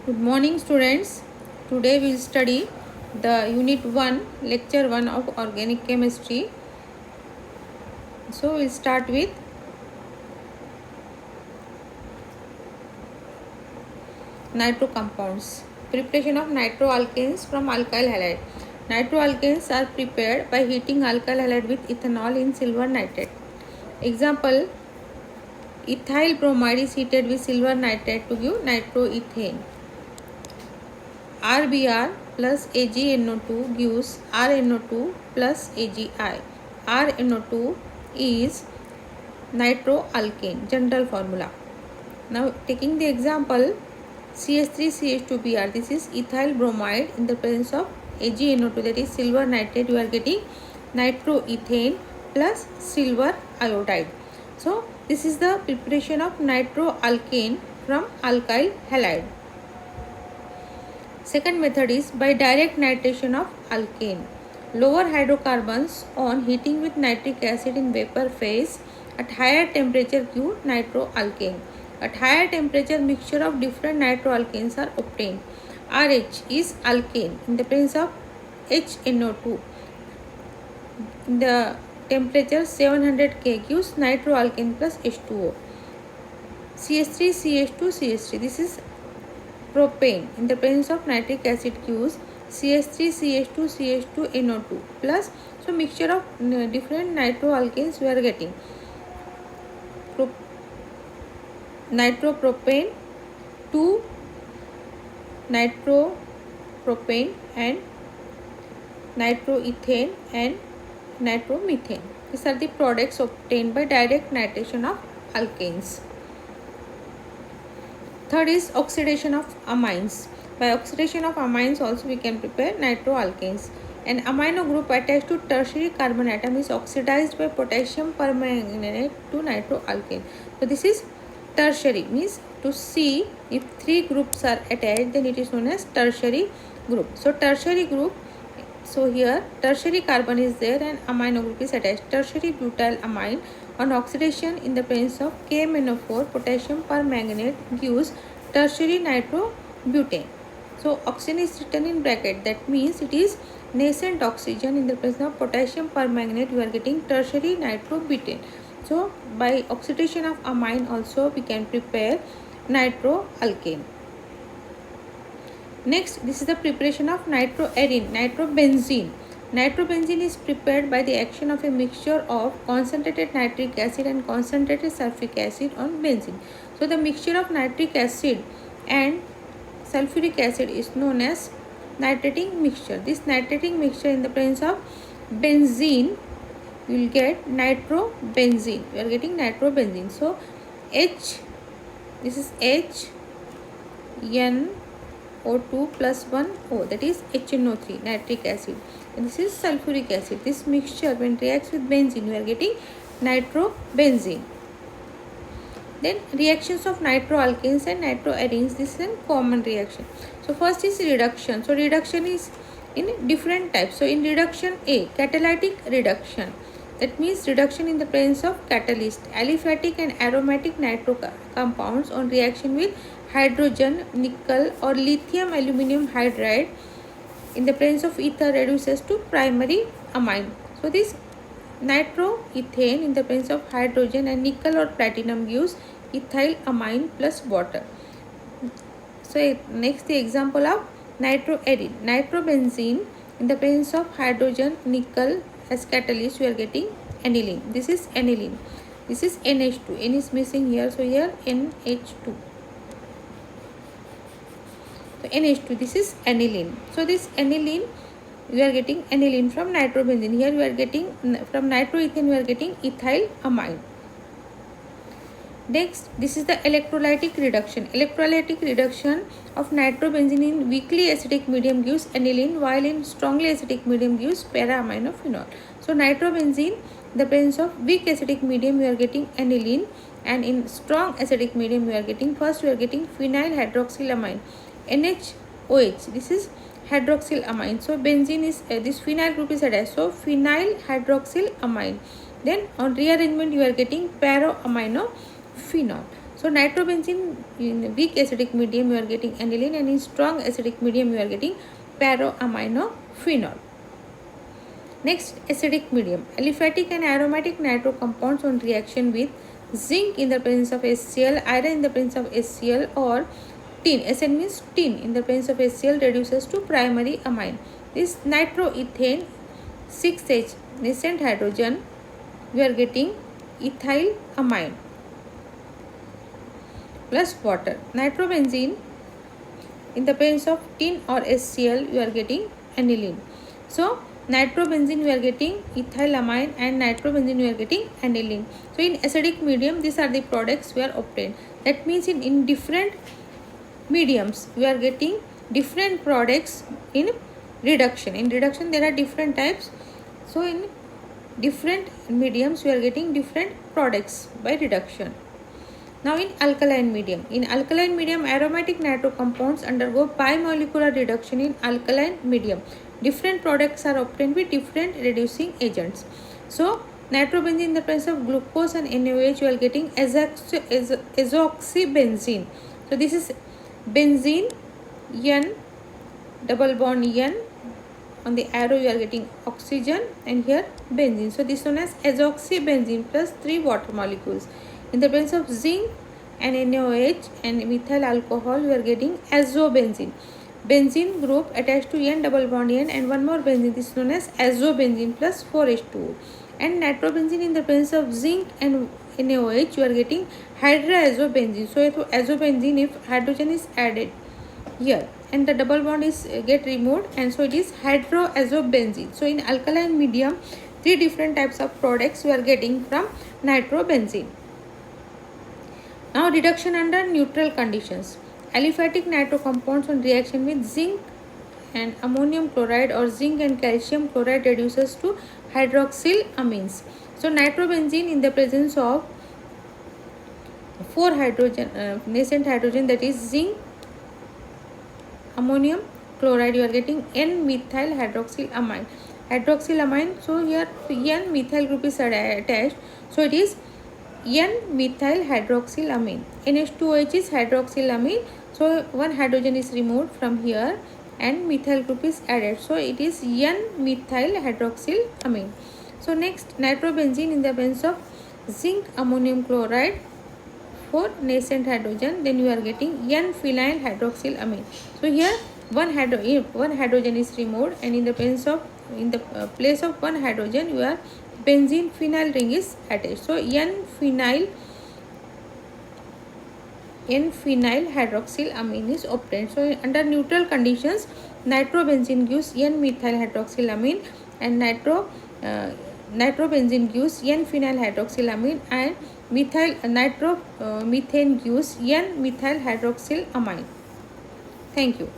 Good morning, students. Today we will study the Unit 1, Lecture 1 of Organic Chemistry. So we will start with nitro compounds. Preparation of nitroalkanes from alkyl halide. Nitroalkanes are prepared by heating alkyl halide with ethanol in silver nitrate. Example: ethyl bromide is heated with silver nitrate to give nitroethane. RBr plus AgNO2 gives RNO2 plus AgI. RNO2 is nitroalkane, general formula. Now taking the example CH3CH2Br, this is ethyl bromide in the presence of AgNO2, that is silver nitrate, you are getting nitroethane plus silver iodide. So this is the preparation of nitroalkane from alkyl halide. Second method is by direct nitration of alkane. Lower hydrocarbons on heating with nitric acid in vapor phase at higher temperature give nitroalkane. At higher temperature, mixture of different nitroalkanes are obtained. RH is alkane in the presence of HNO2. In the temperature 700 K gives nitroalkane plus H2O. CH3CH2CH3, this is propane in the presence of nitric acid gives CH3CH2CH2NO2 plus, so mixture of different nitroalkanes we are getting nitropropane, 2 nitropropane and nitroethane and nitromethane. These are the products obtained by direct nitration of alkanes. Third is oxidation of amines. By oxidation of amines also we can prepare nitroalkanes. An amino group attached to tertiary carbon atom is oxidized by potassium permanganate to nitroalkane. So this is tertiary, means to see if 3 groups are attached, then it is known as tertiary group. So tertiary group, so here tertiary carbon is there and amino group is attached. Tertiary butyl amine on oxidation in the presence of KMnO4 potassium permanganate gives tertiary nitrobutane. So oxygen is written in bracket, that means it is nascent oxygen. In the presence of potassium permanganate you are getting tertiary nitrobutane. So by oxidation of amine also we can prepare nitroalkane. Next, this is the preparation of nitroarene, nitrobenzene. Nitrobenzene is prepared by the action of a mixture of concentrated nitric acid and concentrated sulfuric acid on benzene. So the mixture of nitric acid and sulfuric acid is known as nitrating mixture. This nitrating mixture in the presence of benzene, you will get nitrobenzene. We are getting nitrobenzene. So H, this is HNO2 plus 1 O, that is HNO3, nitric acid, and this is sulfuric acid. This mixture when reacts with benzene we are getting nitrobenzene. Then reactions of nitroalkanes and nitroarenes, this is a common reaction. So first is reduction. So reduction is in different types. So in reduction A, catalytic reduction, that means reduction in the presence of catalyst. Aliphatic and aromatic nitro compounds on reaction with hydrogen, nickel or lithium aluminum hydride in the presence of ether reduces to primary amine. So this nitroethane in the presence of hydrogen and nickel or platinum gives ethyl amine plus water. So next the example of nitroarene. Nitrobenzene in the presence of hydrogen, nickel as catalyst we are getting aniline. This is aniline. This is NH2. N is missing here, so here NH2. So NH2, this is aniline. So this aniline, we are getting aniline from nitrobenzene. Here we are getting from nitroethane we are getting ethyl amine. Next, this is the electrolytic reduction. Electrolytic reduction of nitrobenzene in weakly acidic medium gives aniline, while in strongly acidic medium gives para-aminophenol. So nitrobenzene, the presence of weak acidic medium we are getting aniline, and in strong acidic medium we are getting, first we are getting phenyl hydroxylamine, NHOH. This is hydroxylamine. So benzene is this phenyl group is attached. So phenyl hydroxylamine. Then on rearrangement you are getting para-aminophenol. So nitrobenzene, in weak acidic medium you are getting aniline, and in strong acidic medium you are getting para-aminophenol. Next, acidic medium. Aliphatic and aromatic nitro compounds on reaction with zinc in the presence of HCl, iron in the presence of HCl, or tin. Sn means tin in the presence of HCl reduces to primary amine. This nitroethane 6H nascent hydrogen, we are getting ethyl amine plus water. Nitrobenzene in the presence of tin or HCl, you are getting aniline. So nitrobenzene we are getting ethylamine, and nitrobenzene we are getting aniline. So in acidic medium, these are the products we are obtained. That means in different mediums we are getting different products in reduction. In reduction there are different types. So in different mediums we are getting different products by reduction. Now in alkaline medium, aromatic nitro compounds undergo bimolecular reduction in alkaline medium. Different products are obtained with different reducing agents. So nitrobenzene in the presence of glucose and NaOH, you are getting azoxybenzene. So this is benzene, N, double bond N, on the arrow you are getting oxygen, and here benzene. So this is known as azoxybenzene plus 3 water molecules. In the presence of zinc and NaOH and methyl alcohol, we are getting azobenzene. Benzene group attached to N double bond N and one more benzene. This is known as azobenzene plus 4H2O. And nitrobenzene in the presence of zinc and NaOH, you are getting hydroazobenzene. So azobenzene, if hydrogen is added here and the double bond is get removed, and so it is hydroazobenzene. So in alkaline medium, 3 different types of products we are getting from nitrobenzene. Now reduction under neutral conditions. Aliphatic nitro compounds on reaction with zinc and ammonium chloride or zinc and calcium chloride reduces to hydroxyl amines. So nitrobenzene in the presence of 4 hydrogen nascent hydrogen, that is zinc, ammonium chloride, you are getting N-methyl hydroxyl amine. So here N-methyl group is attached, so it is N-methyl hydroxylamine. NH2OH is hydroxylamine, so one hydrogen is removed from here and methyl group is added, so it is N-methyl hydroxylamine. So next, nitrobenzene in the presence of zinc, ammonium chloride, 4 nascent hydrogen, then you are getting N-phenyl hydroxylamine. So here one hydrogen is removed, and in the place of one hydrogen, your benzene phenyl ring is attached. So N-phenyl hydroxylamine is obtained. So under neutral conditions, nitrobenzene gives N-methyl hydroxylamine, and nitrobenzene gives N-phenyl hydroxylamine, and methane gives N-methyl hydroxylamine. Thank you.